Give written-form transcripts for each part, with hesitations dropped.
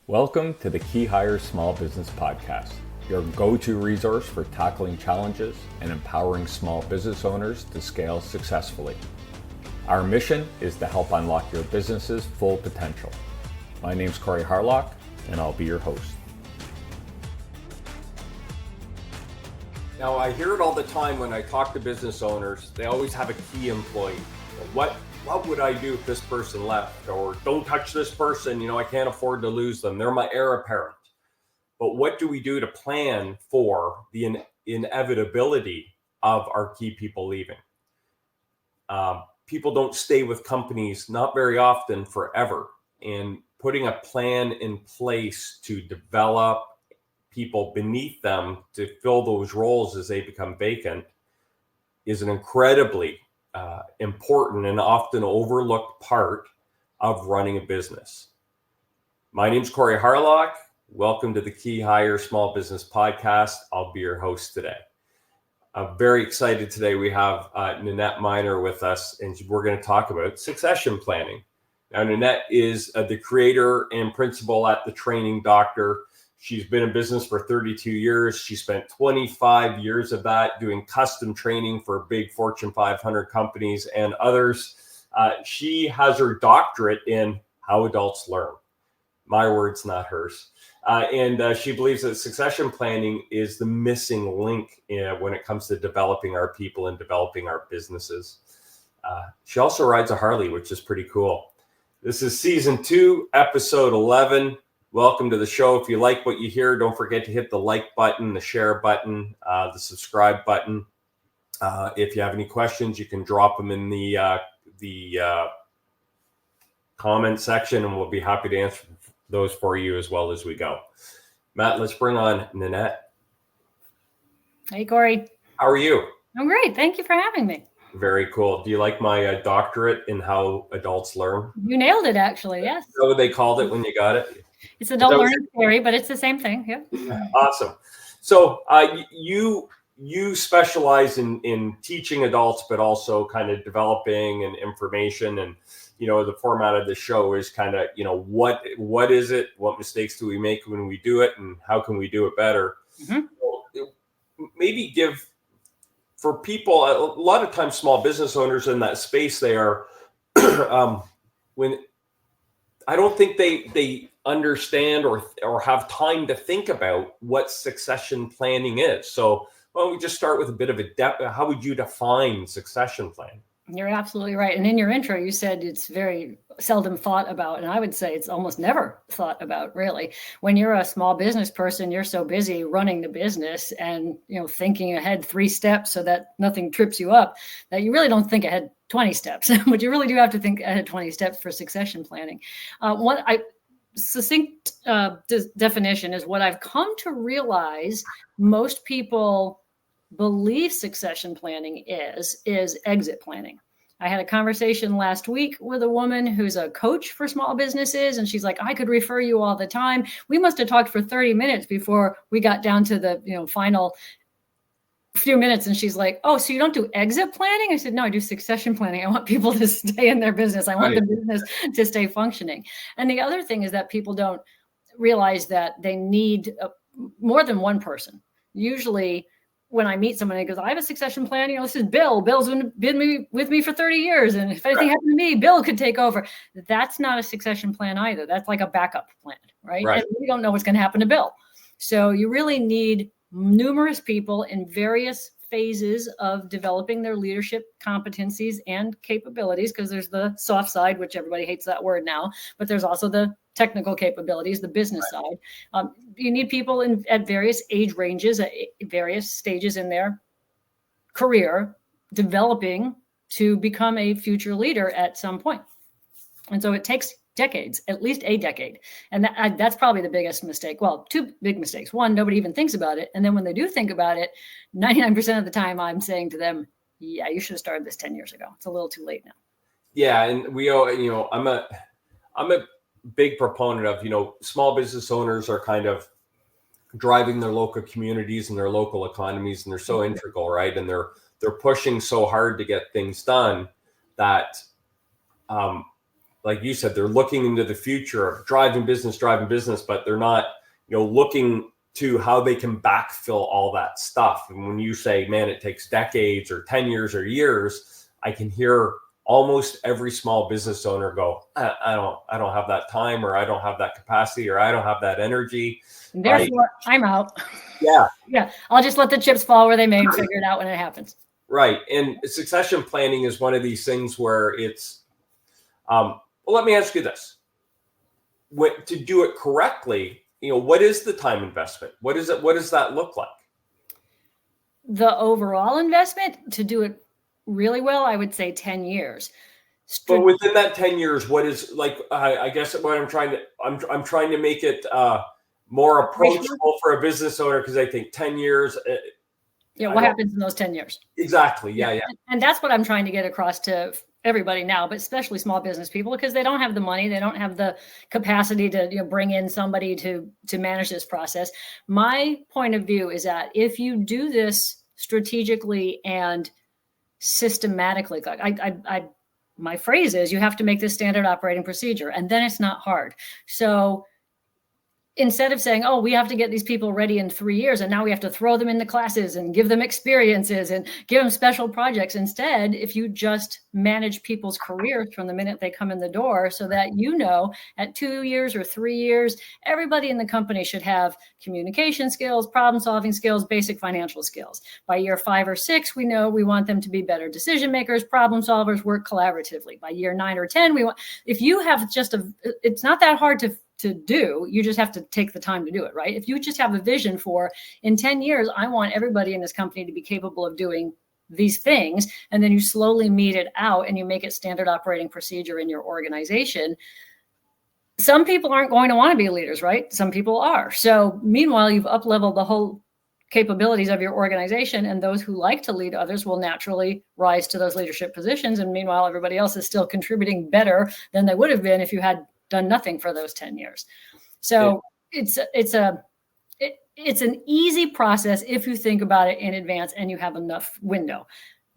Welcome to the Key Hire Small Business Podcast, your go-to resource for tackling challenges and empowering small business owners to scale successfully. Our mission is to help unlock your business's full potential. My name's Corey Harlock, and I'll be your host. Now, I hear it all the time when I talk to business owners. They always have a key employee. What would I do if this person left? Or don't touch this person, I can't afford to lose them. They're my heir apparent. But what do we do to plan for the inevitability of our key people leaving? People don't stay with companies, not very often, forever. And putting a plan in place to develop people beneath them to fill those roles as they become vacant is an incredibly important and often overlooked part of running a business. My name's Corey Harlock. Welcome to the Key Hire Small Business Podcast. I'll be your host today. I'm very excited today. We have Nannette Miner with us, and we're going to talk about succession planning. Now, Nannette is the creator and principal at The Training Doctor. She's been in business for 32 years. She spent 25 years of that doing custom training for big Fortune 500 companies and others. She has her doctorate in how adults learn. My words, not hers. And she believes that succession planning is the missing link when it comes to developing our people and developing our businesses. She also rides a Harley, which is pretty cool. This is season 2, episode 11. Welcome to the show. If you like what you hear, don't forget to hit the like button, the share button, the subscribe button. If you have any questions, you can drop them in the comment section, and we'll be happy to answer those for you as well as we go. Matt, let's bring on Nannette. Hey, Corey. How are you? I'm great. Thank you for having me. Very cool. Do you like my doctorate in how adults learn? You nailed it, actually. Yes. Is that what they called it when you got it? It's adult learning theory, but it's the same thing. Yeah. Awesome. So you specialize in teaching adults, but also kind of developing and information. And, the format of the show is kind of, what is it? What mistakes do we make when we do it? And how can we do it better? Mm-hmm. So maybe give for people, a lot of times small business owners in that space, they are, when I don't think they understand or have time to think about what succession planning is. So why don't we just start with a bit of how would you define succession planning? You're absolutely right. And in your intro, you said it's very seldom thought about. And I would say it's almost never thought about, really. When you're a small business person, you're so busy running the business and, thinking ahead 3 steps so that nothing trips you up, that you really don't think ahead 20 steps. But you really do have to think ahead 20 steps for succession planning. Succinct definition is what I've come to realize most people believe succession planning is exit planning. I had a conversation last week with a woman who's a coach for small businesses, and she's like, I could refer you all the time. We must have talked for 30 minutes before we got down to the final few minutes. And she's like, oh, so you don't do exit planning? I said, no, I do succession planning. I want people to stay in their business. I want the business to stay functioning. And the other thing is that people don't realize that they need more than one person. Usually when I meet someone, he goes, I have a succession plan. This is Bill. Bill's been with me for 30 years. And if anything happened to me, Bill could take over. That's not a succession plan either. That's like a backup plan, right? And we don't know what's going to happen to Bill. So you really need numerous people in various phases of developing their leadership competencies and capabilities, because there's the soft side, which everybody hates that word now, but there's also the technical capabilities, the business side. You need people at various age ranges, at various stages in their career, developing to become a future leader at some point. And so it takes decades, at least a decade. And that's probably the biggest mistake. Well, 2 big mistakes. One, nobody even thinks about it. And then when they do think about it, 99% of the time I'm saying to them, yeah, you should have started this 10 years ago. It's a little too late now. Yeah. And we all, I'm a big proponent of, small business owners are kind of driving their local communities and their local economies, and they're so integral, right? And they're pushing so hard to get things done that like you said, they're looking into the future of driving business, but they're not, looking to how they can backfill all that stuff. And when you say, man, it takes decades or 10 years or years, I can hear almost every small business owner go, I don't have that time, or I don't have that capacity, or I don't have that energy. Therefore, right? I'm out. Yeah. Yeah. I'll just let the chips fall where they may and figure it out when it happens. Right. And succession planning is one of these things where it's, well, let me ask you this. To do it correctly, what is the time investment? What is it? What does that look like? The overall investment to do it really well, I would say 10 years. But within that 10 years, what is, like, I guess what I'm trying to make it more approachable for a business owner, because I think 10 years. What happens in those 10 years? Exactly. Yeah. And that's what I'm trying to get across to everybody now, but especially small business people, because they don't have the money, they don't have the capacity to bring in somebody to manage this process. My point of view is that if you do this strategically and systematically, my phrase is, you have to make this standard operating procedure, and then it's not hard. So instead of saying, oh, we have to get these people ready in 3 years, and now we have to throw them into classes and give them experiences and give them special projects. Instead, if you just manage people's careers from the minute they come in the door, so that, at 2 years or 3 years, everybody in the company should have communication skills, problem solving skills, basic financial skills. By year 5 or 6, we know we want them to be better decision makers, problem solvers, work collaboratively. By year 9 or 10, if you have it's not that hard to do, you just have to take the time to do it, right? If you just have a vision for, in 10 years, I want everybody in this company to be capable of doing these things, and then you slowly meet it out and you make it standard operating procedure in your organization. Some people aren't going to want to be leaders, right? Some people are. So meanwhile, you've up-leveled the whole capabilities of your organization, and those who like to lead others will naturally rise to those leadership positions. And meanwhile, everybody else is still contributing better than they would have been if you had done nothing for those 10 years. So it's an easy process if you think about it in advance and you have enough window.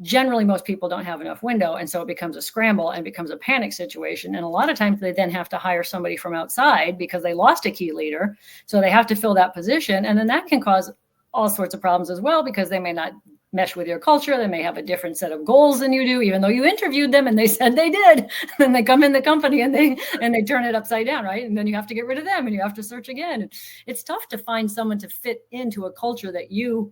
Generally, most people don't have enough window, and so it becomes a scramble and becomes a panic situation. And a lot of times they then have to hire somebody from outside because they lost a key leader. So they have to fill that position. And then that can cause all sorts of problems as well, because they may not mesh with your culture. They may have a different set of goals than you do, even though you interviewed them and they said they did. Then they come in the company and they turn it upside down, right? And then you have to get rid of them and you have to search again. It's tough to find someone to fit into a culture that you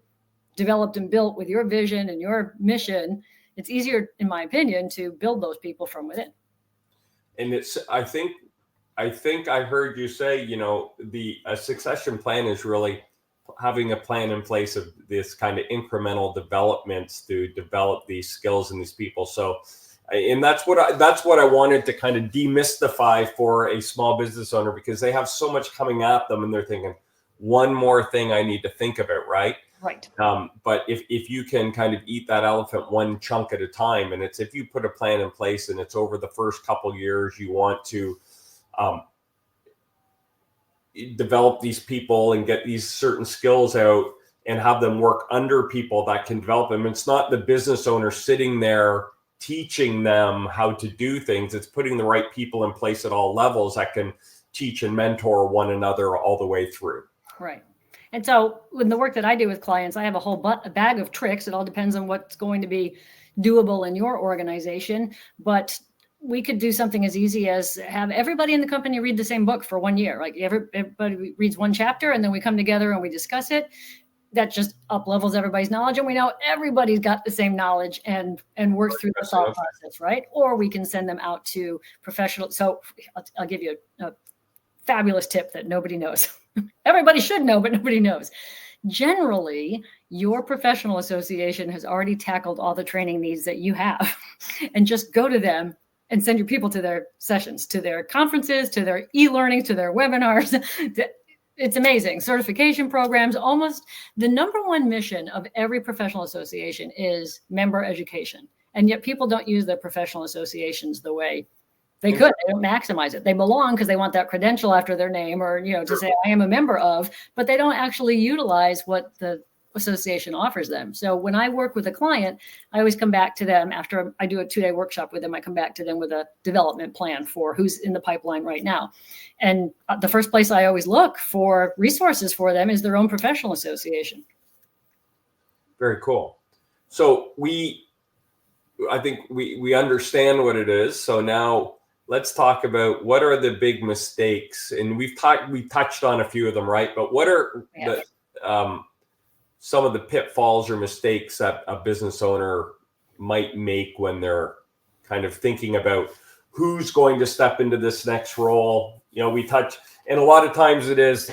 developed and built with your vision and your mission. It's easier, in my opinion, to build those people from within. And I think I heard you say, a succession plan is really having a plan in place of this kind of incremental developments to develop these skills in these people. So, and that's what I wanted to kind of demystify for a small business owner, because they have so much coming at them and they're thinking, one more thing I need to think about, right? Right. But if you can kind of eat that elephant one chunk at a time, and it's, if you put a plan in place and it's over the first couple years, you want to develop these people and get these certain skills out and have them work under people that can develop them. It's not the business owner sitting there teaching them how to do things. It's putting the right people in place at all levels that can teach and mentor one another all the way through. Right. And so with the work that I do with clients, I have a bag of tricks. It all depends on what's going to be doable in your organization. But we could do something as easy as have everybody in the company read the same book for 1 year. Like everybody reads one chapter, and then we come together and we discuss it. That just up levels everybody's knowledge, and we know everybody's got the same knowledge and work through the thought process, right? Or we can send them out to professionals. So I'll give you a fabulous tip that nobody knows. Everybody should know, but nobody knows. Generally, your professional association has already tackled all the training needs that you have, and just go to them and send your people to their sessions, to their conferences, to their e-learning, to their webinars. It's amazing. Certification programs. Almost the number one mission of every professional association is member education. And yet people don't use their professional associations the way they could. They don't maximize it. They belong because they want that credential after their name, or, to say I am a member of, but they don't actually utilize what the association offers them. So when I work with a client, I always come back to them after I do a 2-day workshop with them. I come back to them with a development plan for who's in the pipeline right now. And the first place I always look for resources for them is their own professional association. Very cool. So I think we understand what it is. So now let's talk about what are the big mistakes. And we touched on a few of them, right? But what are some of the pitfalls or mistakes that a business owner might make when they're kind of thinking about who's going to step into this next role? And a lot of times it is,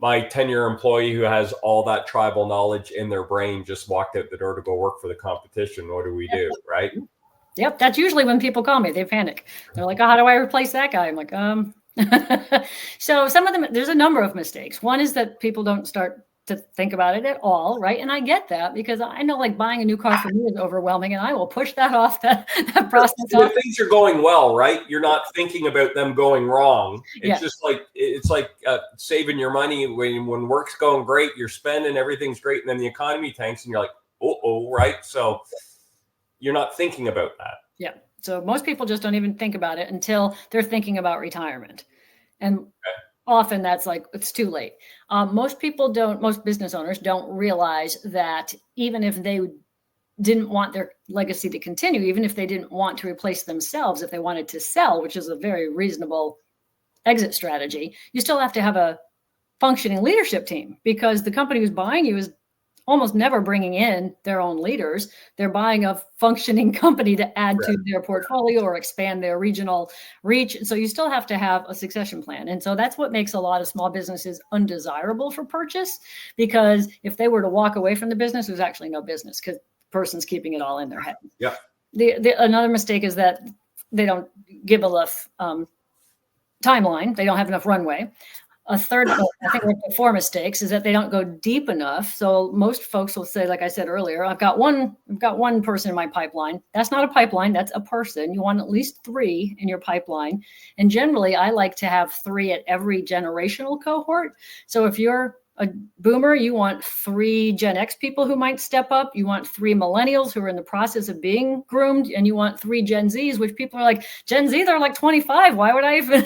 my 10-year employee who has all that tribal knowledge in their brain just walked out the door to go work for the competition. What do we do, right? Yep, that's usually when people call me. They panic. They're like, "Oh, how do I replace that guy?" I'm like, So some of them, there's a number of mistakes. One is that people don't start to think about it at all, right? And I get that because I know, like, buying a new car for me is overwhelming, and I will push that off that process. If things are going well, right? You're not thinking about them going wrong. It's just like saving your money when work's going great, you're spending, everything's great, and then the economy tanks, and you're like, oh, right? So you're not thinking about that. Yeah. So most people just don't even think about it until they're thinking about retirement, and often that's like, it's too late. Most business owners don't realize that even if they didn't want their legacy to continue, even if they didn't want to replace themselves, if they wanted to sell, which is a very reasonable exit strategy, you still have to have a functioning leadership team, because the company who's buying you is almost never bringing in their own leaders. They're buying a functioning company to add to their portfolio or expand their regional reach. So you still have to have a succession plan. And so that's what makes a lot of small businesses undesirable for purchase, because if they were to walk away from the business, there's actually no business because the person's keeping it all in their head. Yeah. Another mistake is that they don't give enough timeline. They don't have enough runway. A third, I think, four mistakes is that they don't go deep enough. So most folks will say, like I said earlier, I've got one person in my pipeline. That's not a pipeline. That's a person. You want at least 3 in your pipeline. And generally, I like to have 3 at every generational cohort. So if you're a boomer, you want 3 Gen X people who might step up. You want 3 millennials who are in the process of being groomed. And you want 3 Gen Zs, which people are like, Gen Z, they're like 25. Why would I even...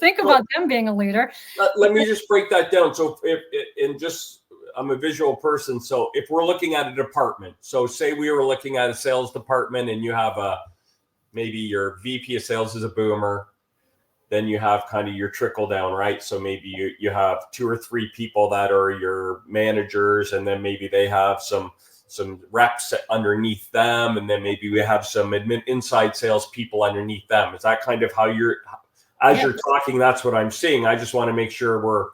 think about them being a leader. Let me just break that down. So I'm a visual person. So if we're looking at a department, so say we were looking at a sales department and you have maybe your VP of sales is a boomer, then you have kind of your trickle down, right? So maybe you have 2 or 3 people that are your managers, and then maybe they have some reps underneath them. And then maybe we have some inside sales people underneath them. Is that kind of how you're talking, that's what I'm seeing. I just want to make sure we're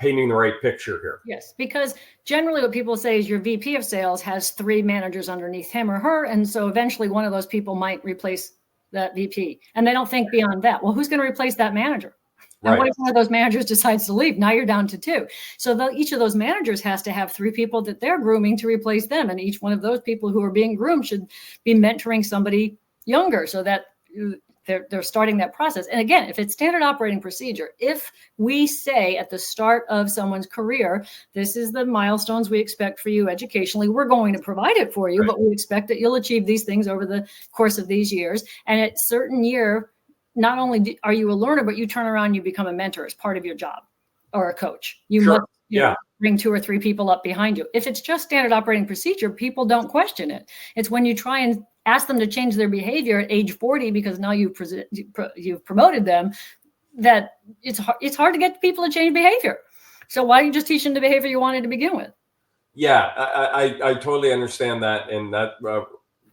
painting the right picture here. Yes, because generally what people say is your VP of sales has 3 managers underneath him or her. And so eventually one of those people might replace that VP. And they don't think beyond that. Well, who's going to replace that manager? And what if one of those managers decides to leave? Now you're down to 2. So each of those managers has to have 3 people that they're grooming to replace them. And each one of those people who are being groomed should be mentoring somebody younger so that they're starting that process. And again, if it's standard operating procedure, if we say at the start of someone's career, this is the milestones we expect for you educationally, we're going to provide it for you, but we expect that you'll achieve these things over the course of these years. And at certain year, not only are you a learner, but you turn around, you become a mentor as part of your job, or a coach. You must bring 2 or 3 people up behind you. If it's just standard operating procedure, people don't question it. It's when you try and ask them to change their behavior at age 40 because now you've promoted them, that it's hard to get people to change behavior. So why don't you just teach them the behavior you wanted to begin with? Yeah, I totally understand that, and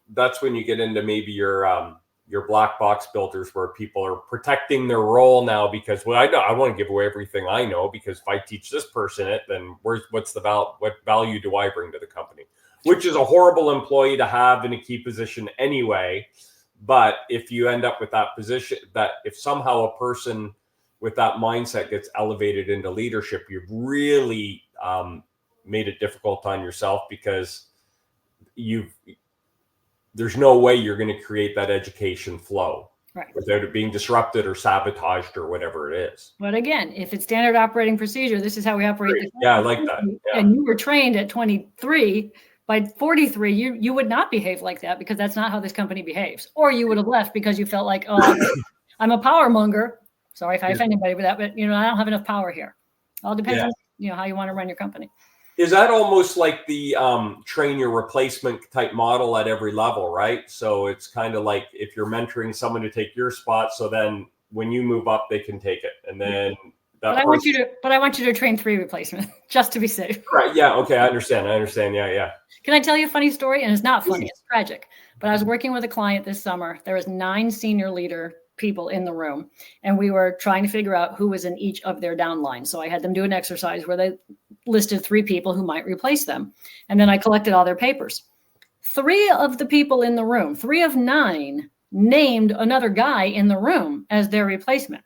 that's when you get into maybe your black box builders, where people are protecting their role now because, well, I want to give away everything I know, because if I teach this person it, then what value do I bring to the company? Which is a horrible employee to have in a key position anyway. But if you end up with that position, that if somehow a person with that mindset gets elevated into leadership, you've really made it difficult on yourself, because there's no way you're going to create that education flow. Right. without it being disrupted or sabotaged or whatever it is. But again, if it's standard operating procedure, this is how we operate. Great. Yeah, I like that. Yeah. And you were trained at 23. By 43, you would not behave like that, because that's not how this company behaves. Or you would have left because you felt like, oh, I'm a power monger. Sorry if I offend anybody with that, but I don't have enough power here. All depends on how you want to run your company. Is that almost like the train your replacement type model at every level, right? So it's kind of like if you're mentoring someone to take your spot, so then when you move up, they can take it, and then. But I want you to train 3 replacements just to be safe. Right. Yeah. Okay. I understand. Yeah. Can I tell you a funny story? And it's not funny. It's tragic. But I was working with a client this summer. There was 9 senior leader people in the room, and we were trying to figure out who was in each of their downlines. So I had them do an exercise where they listed 3 people who might replace them. And then I collected all their papers. 3 of the people in the room, 3 of 9, named another guy in the room as their replacement.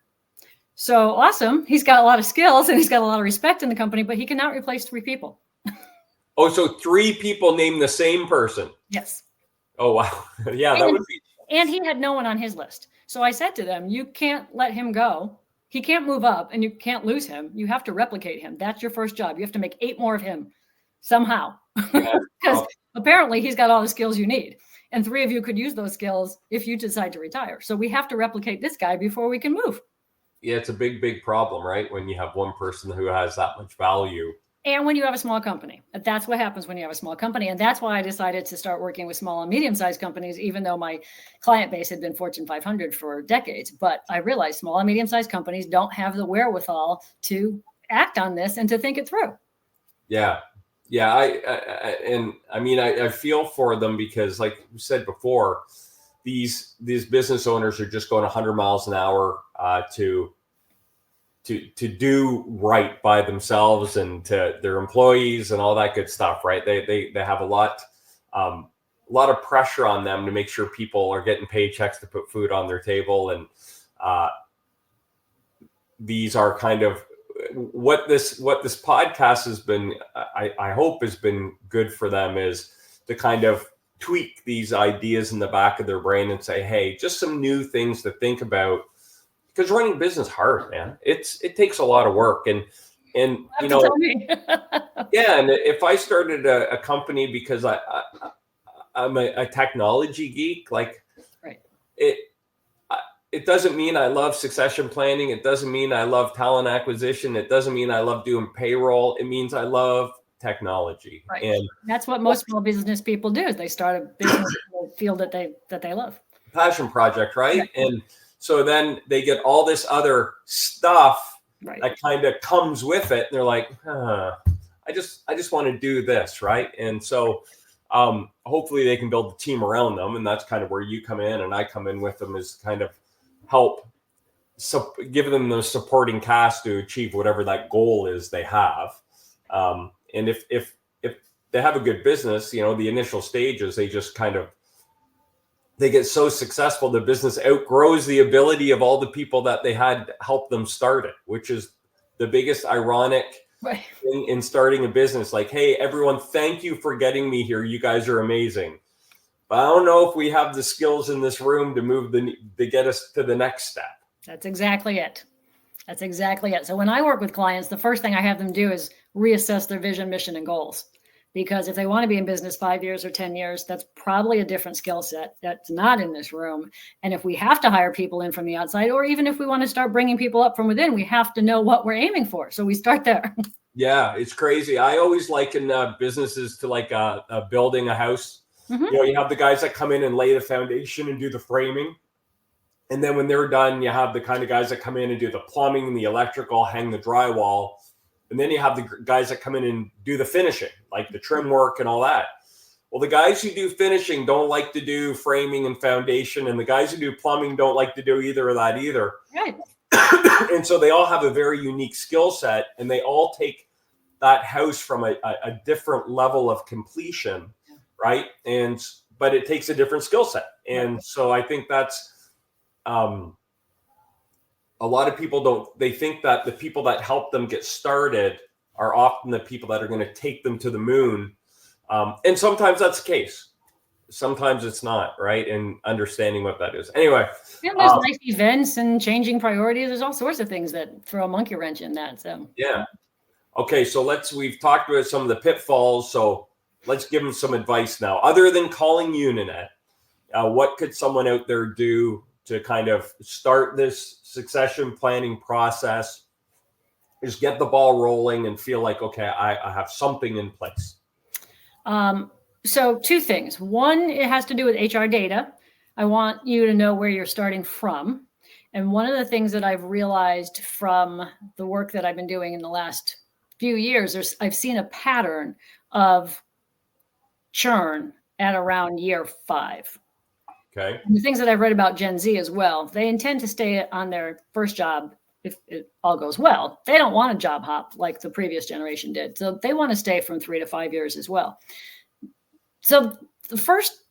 So awesome. He's got a lot of skills and he's got a lot of respect in the company, but he cannot replace 3 people. Oh, so 3 people named the same person. Yes. Oh, wow. Yeah, that would be. And he had no one on his list. So I said to them, you can't let him go. He can't move up, and you can't lose him. You have to replicate him. That's your first job. You have to make 8 more of him somehow. Because apparently he's got all the skills you need. And 3 of you could use those skills if you decide to retire. So we have to replicate this guy before we can move. Yeah, it's a big, big problem, right? When you have one person who has that much value. And when you have a small company, that's what happens when you have a small company. And that's why I decided to start working with small and medium-sized companies, even though my client base had been Fortune 500 for decades. But I realized small and medium-sized companies don't have the wherewithal to act on this and to think it through. Yeah. Yeah. I feel for them because, like you said before, these business owners are just going 100 miles an hour to do right by themselves and to their employees and all that good stuff, right? They have a lot of pressure on them to make sure people are getting paychecks to put food on their table, and these are kind of what this podcast has been. I hope has been good for them, is to kind of tweak these ideas in the back of their brain and say, hey, just some new things to think about, because running a business is hard, man. It takes a lot of work, and yeah. And if I started a company because I'm a technology geek, like right. It doesn't mean I love succession planning. It doesn't mean I love talent acquisition. It doesn't mean I love doing payroll. It means I love technology. Right. And that's what most small business people do, is they start a business in the field that they love. Passion project, right? Yeah. And so then they get all this other stuff that kind of comes with it. And they're like, I just want to do this, right? And so hopefully they can build a team around them. And that's kind of where you come in and I come in with them, is kind of help give them the supporting cast to achieve whatever that goal is they have. And if they have a good business, the initial stages, they just kind of, they get so successful, the business outgrows the ability of all the people that they had help them start it, which is the biggest ironic thing in starting a business. Like, hey, everyone, thank you for getting me here. You guys are amazing. But I don't know if we have the skills in this room to get us to the next step. That's exactly it. That's exactly it. So when I work with clients, the first thing I have them do is reassess their vision, mission, and goals. Because if they want to be in business 5 years or 10 years, that's probably a different skill set that's not in this room. And if we have to hire people in from the outside, or even if we want to start bringing people up from within, we have to know what we're aiming for. So we start there. Yeah, it's crazy. I always liken businesses to like building a house. Mm-hmm. You have the guys that come in and lay the foundation and do the framing. And then when they're done, you have the kind of guys that come in and do the plumbing, the electrical, hang the drywall. And then you have the guys that come in and do the finishing, like the trim work and all that. Well, the guys who do finishing don't like to do framing and foundation. And the guys who do plumbing don't like to do either of that either. Right. And so they all have a very unique skill set, and they all take that house from a different level of completion, right? But it takes a different skill set. And so I think that's, a lot of people they think that the people that help them get started are often the people that are going to take them to the moon. And sometimes that's the case. sometimes it's not, right? And understanding what that is. Anyway. And there's life events and changing priorities. There's all sorts of things that throw a monkey wrench in that. So yeah. Okay, so we've talked about some of the pitfalls. So let's give them some advice now. Other than calling you, Nannette, what could someone out there do to kind of start this succession planning process? Is get the ball rolling and feel like, okay, I have something in place. So two things. One, it has to do with HR data. I want you to know where you're starting from. And one of the things that I've realized from the work that I've been doing in the last few years, I've seen a pattern of churn at around year 5. Okay. And the things that I've read about Gen Z as well, they intend to stay on their first job if it all goes well. They don't want a job hop like the previous generation did. So they want to stay from 3 to 5 years as well. So the first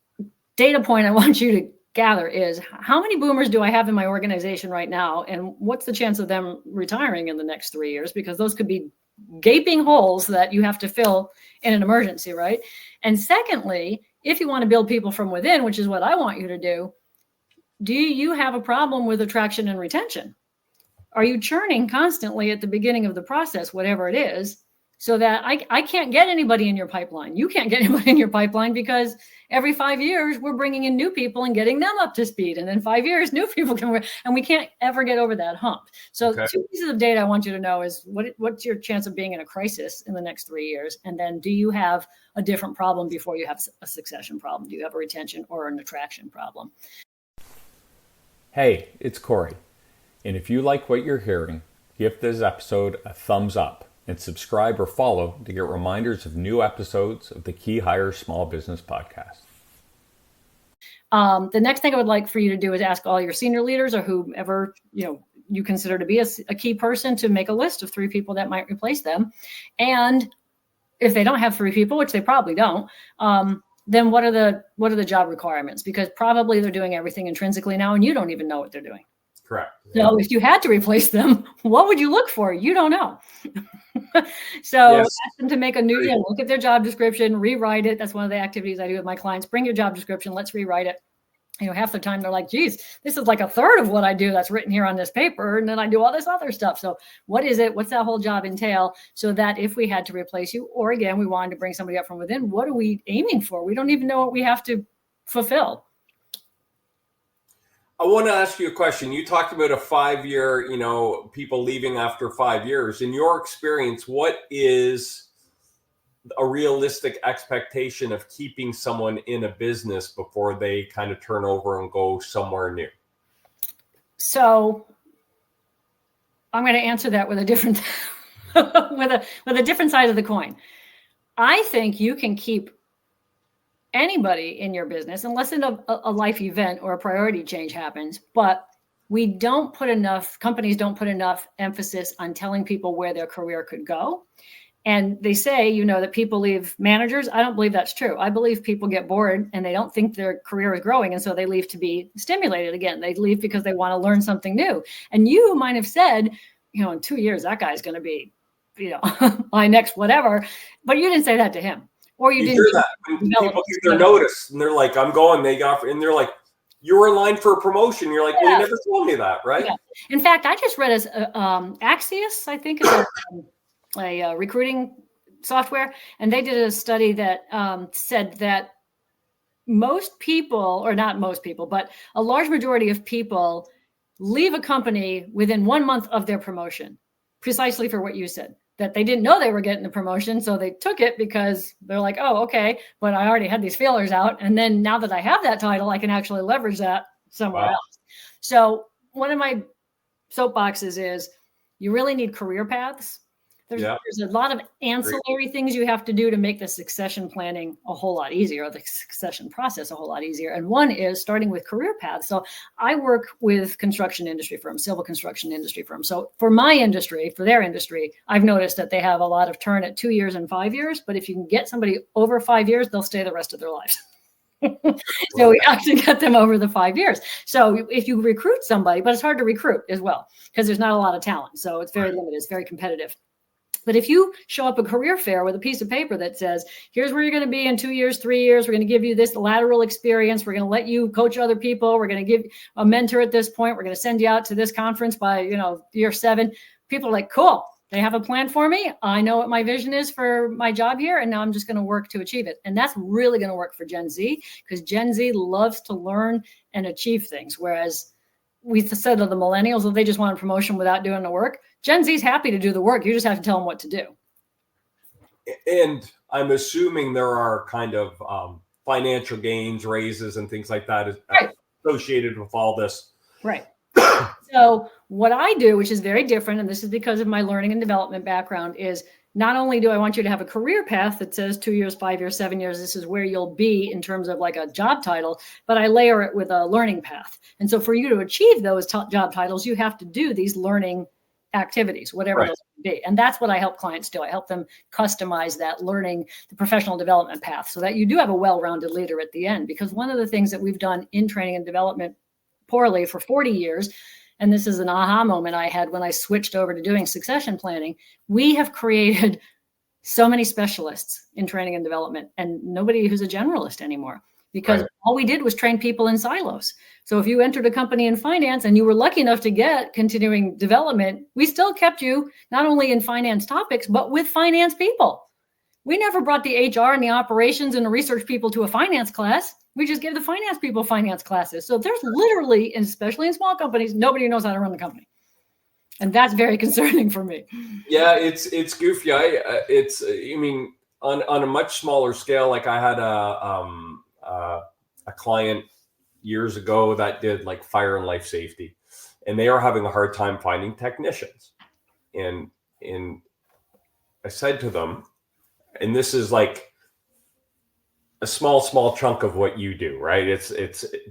data point I want you to gather is, how many boomers do I have in my organization right now? And what's the chance of them retiring in the next 3 years? Because those could be gaping holes that you have to fill in an emergency, right? And secondly, if you want to build people from within, which is what I want you to do you have a problem with attraction and retention? Are you churning constantly at the beginning of the process, whatever it is, so that I can't get anybody in your pipeline? You can't get anybody in your pipeline because every 5 years we're bringing in new people and getting them up to speed. And then 5 years, new people come, and we can't ever get over that hump. So okay. 2 pieces of data I want you to know is what's your chance of being in a crisis in the next 3 years? And then do you have a different problem before you have a succession problem? Do you have a retention or an attraction problem? Hey, it's Corey. And if you like what you're hearing, give this episode a thumbs up and subscribe or follow to get reminders of new episodes of the Key Hire Small Business Podcast. The next thing I would like for you to do is ask all your senior leaders or whomever you consider to be a key person to make a list of 3 people that might replace them. And if they don't have 3 people, which they probably don't, then what are the job requirements? Because probably they're doing everything intrinsically now and you don't even know what they're doing. Correct. So if you had to replace them, what would you look for? You don't know. So yes. Ask them to make a new, look at their job description, rewrite it. That's one of the activities I do with my clients. Bring your job description. Let's rewrite it. Half the time they're like, geez, this is like a third of what I do that's written here on this paper. And then I do all this other stuff. So what is it? What's that whole job entail? So that if we had to replace you, or again, we wanted to bring somebody up from within, what are we aiming for? We don't even know what we have to fulfill. I want to ask you a question. You talked about a 5-year, people leaving after 5 years. In your experience, what is a realistic expectation of keeping someone in a business before they kind of turn over and go somewhere new? So I'm going to answer that with a different, with a different side of the coin. I think you can keep anybody in your business unless a life event or a priority change happens, but companies don't put enough emphasis on telling people where their career could go. And they say, that people leave managers. I don't believe that's true. I believe people get bored and they don't think their career is growing. And so they leave to be stimulated again. They leave because they want to learn something new. And you might have said, in 2 years, that guy's going to be, my next whatever, but you didn't say that to him. Or you didn't hear that when people get their notice and they're like, I'm going, and they're like, you were in line for a promotion. You're like, well, you never told me that, right? Yeah. In fact, I just read Axios, I think, is a recruiting software. And they did a study that said that most people, or not most people, but a large majority of people leave a company within 1 month of their promotion, precisely for what you said. That they didn't know they were getting the promotion. So they took it because they're like, oh, okay, but I already had these feelers out. And then now that I have that title, I can actually leverage that somewhere else. So one of my soapboxes is you really need career paths. There's a lot of ancillary things you have to do to make the succession planning a whole lot easier, or the succession process a whole lot easier. And one is starting with career paths. So I work with construction industry firms, civil construction industry firms. So for my industry, for their industry, I've noticed that they have a lot of turn at 2 years and 5 years. But if you can get somebody over 5 years, they'll stay the rest of their lives. So we actually get them over the 5 years. So if you recruit somebody, but it's hard to recruit as well because there's not a lot of talent. So it's very limited. It's very competitive. But if you show up a career fair with a piece of paper that says, here's where you're going to be in 2 years, 3 years, we're going to give you this lateral experience, we're going to let you coach other people, we're going to give a mentor at this point, we're going to send you out to this conference by, year 7, people are like, cool, they have a plan for me. I know what my vision is for my job here, and now I'm just going to work to achieve it. And that's really going to work for Gen Z, because Gen Z loves to learn and achieve things, whereas we said of the millennials that they just want a promotion without doing the work. Gen Z is happy to do the work. You just have to tell them what to do. And I'm assuming there are kind of financial gains, raises, and things like that associated with all this. Right. So what I do, which is very different, and this is because of my learning and development background, is not only do I want you to have a career path that says 2 years, 5 years, 7 years, this is where you'll be in terms of like a job title, but I layer it with a learning path. And so for you to achieve those job titles, you have to do these learning activities, whatever those may be. And that's what I help clients do. I help them customize that learning, the professional development path, so that you do have a well-rounded leader at the end. Because one of the things that we've done in training and development poorly for 40 years, and this is an aha moment I had when I switched over to doing succession planning, we have created so many specialists in training and development and nobody who's a generalist anymore, because all we did was train people in silos. So if you entered a company in finance and you were lucky enough to get continuing development, we still kept you not only in finance topics, but with finance people. We never brought the HR and the operations and the research people to a finance class. We just give the finance people finance classes. So there's literally, especially in small companies, nobody knows how to run the company. And that's very concerning for me. Yeah, it's goofy. On a much smaller scale, like I had a client years ago that did like fire and life safety, and they are having a hard time finding technicians. And I said to them, and this is like a small chunk of what you do, right?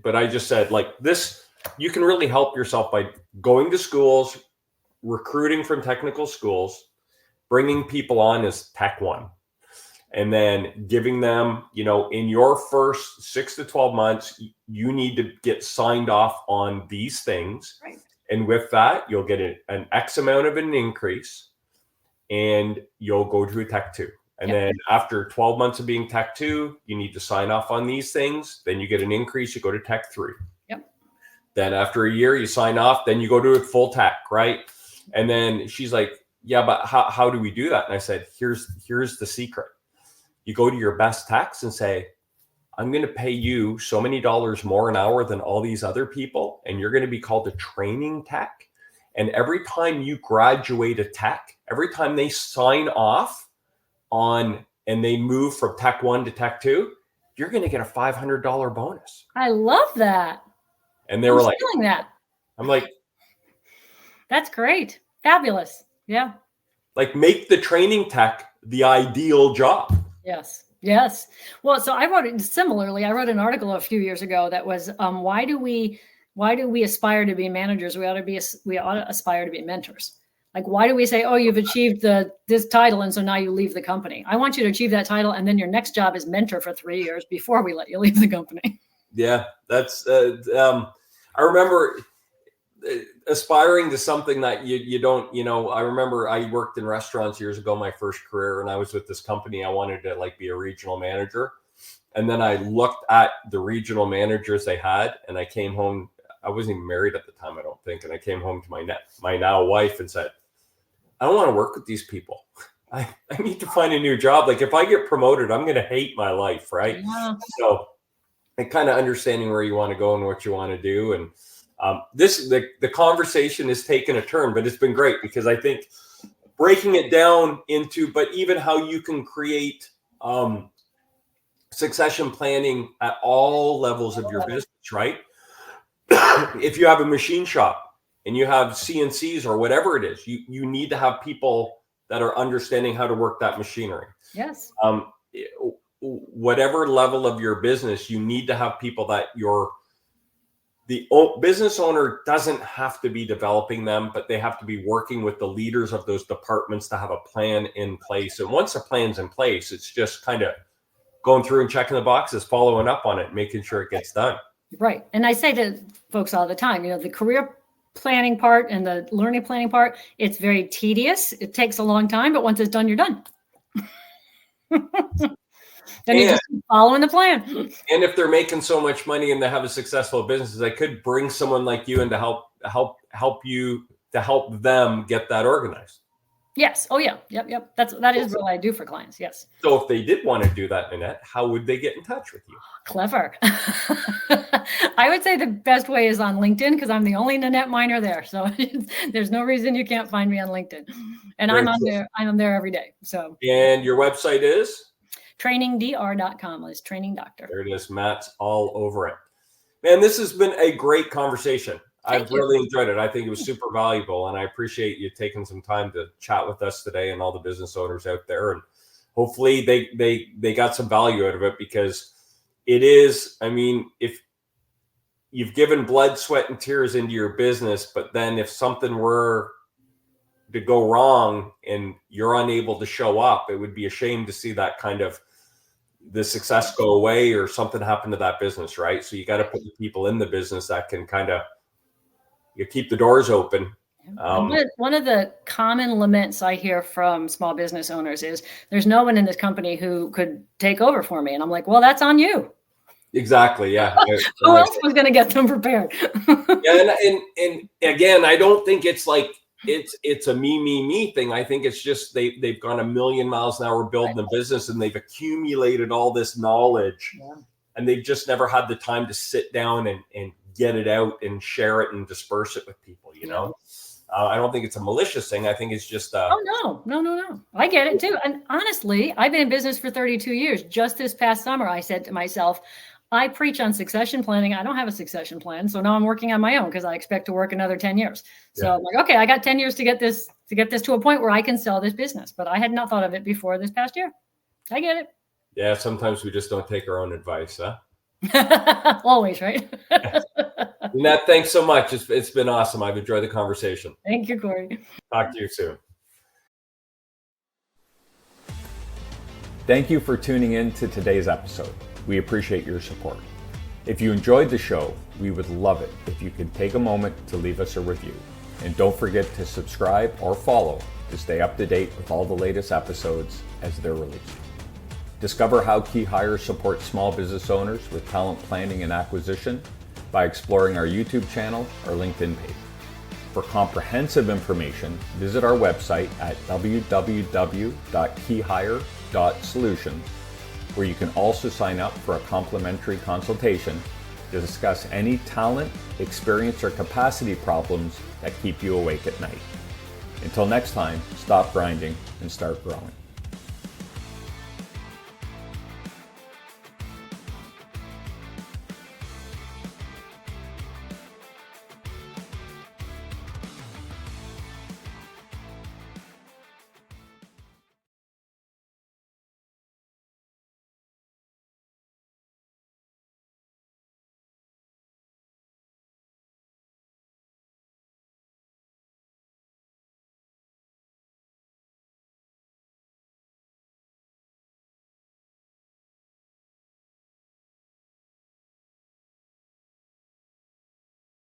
But I just said, like, this, you can really help yourself by going to schools, recruiting from technical schools, bringing people on as Tech 1, and then giving them, in your first 6 to 12 months, you need to get signed off on these things. Right. And with that, you'll get an X amount of an increase, and you'll go to a Tech 2. And then after 12 months of being Tech 2, you need to sign off on these things. Then you get an increase, you go to Tech 3. Yep. Then after a year, you sign off, then you go to a full Tech, right? And then she's like, yeah, but how do we do that? And I said, here's the secret. You go to your best techs and say, I'm going to pay you so many dollars more an hour than all these other people, and you're going to be called a training tech. And every time you graduate a tech, every time they sign off on and they move from Tech 1 to Tech 2, you're going to get a $500 bonus. I love that. And they were like, that. I'm like, that's great. Fabulous. Yeah. Like, make the training tech the ideal job. Yes. Well, so I wrote an article a few years ago that was, why do we aspire to be managers? We ought to aspire to be mentors. Like, why do we say, oh, you've achieved this title, and so now you leave the company? I want you to achieve that title, and then your next job is mentor for 3 years before we let you leave the company. Yeah, that's. I remember aspiring to something that you don't. I remember I worked in restaurants years ago, my first career, and I was with this company. I wanted to be a regional manager, and then I looked at the regional managers they had, and I came home. I wasn't even married at the time, I don't think, and I came home to my now wife and said, I don't want to work with these people. I need to find a new job. Like, if I get promoted, I'm going to hate my life, right? Yeah. So, and kind of understanding where you want to go and what you want to do. And the conversation has taken a turn, but it's been great, because I think breaking it down into, but even how you can create succession planning at all levels of your business, right? If you have a machine shop and you have CNCs or whatever it is, you need to have people that are understanding how to work that machinery. Yes. Whatever level of your business, you need to have people that the business owner doesn't have to be developing them, but they have to be working with the leaders of those departments to have a plan in place. And once a plan's in place, it's just kind of going through and checking the boxes, following up on it, making sure it gets done. Right. And I say to folks all the time, the career planning part and the learning planning part, it's very tedious. It takes a long time, but once it's done, you're done. Then you just keep following the plan. And if they're making so much money and they have a successful business, they could bring someone like you in to help them get that organized. Yes. Oh yeah. Yep. That is what I do for clients. Yes. So if they did want to do that, Nannette, how would they get in touch with you? Clever. I would say the best way is on LinkedIn because I'm the only Nannette miner there. So there's no reason you can't find me on LinkedIn. And I'm on there. I'm there every day. So. And your website is? trainingdr.com. It's training doctor. There it is. Matt's all over it. Man, this has been a great conversation. I've really enjoyed it. I think it was super valuable, and I appreciate you taking some time to chat with us today and all the business owners out there. And hopefully they got some value out of it, because it is, I mean, if you've given blood, sweat, and tears into your business, but then if something were to go wrong and you're unable to show up, it would be a shame to see that kind of the success go away or something happen to that business, right? So you got to put the people in the business that can kind of, you keep the doors open. One of the common laments I hear from small business owners is there's no one in this company who could take over for me. And I'm like, well, that's on you. Exactly. Yeah. Who else was going to get them prepared? and again, I don't think it's like, it's a me thing. I think it's just they've gone a million miles an hour building a business, and they've accumulated all this knowledge, and they've just never had the time to sit down and get it out and share it and disperse it with people, you know? I don't think it's a malicious thing. I think it's just oh no. I get it too. And honestly, I've been in business for 32 years. Just this past summer, I said to myself, I preach on succession planning. I don't have a succession plan. So now I'm working on my own because I expect to work another 10 years. So I'm like, okay, I got 10 years to get this to a point where I can sell this business. But I had not thought of it before this past year. I get it. Yeah, sometimes we just don't take our own advice, huh? Always, right? Nannette, thanks so much. It's been awesome. I've enjoyed the conversation. Thank you, Corey. Talk to you soon. Thank you for tuning in to today's episode. We appreciate your support. If you enjoyed the show, we would love it if you could take a moment to leave us a review. And don't forget to subscribe or follow to stay up to date with all the latest episodes as they're released. Discover how Key Hire supports small business owners with talent planning and acquisition by exploring our YouTube channel or LinkedIn page. For comprehensive information, visit our website at www.keyhire.solutions, where you can also sign up for a complimentary consultation to discuss any talent, experience, or capacity problems that keep you awake at night. Until next time, stop grinding and start growing.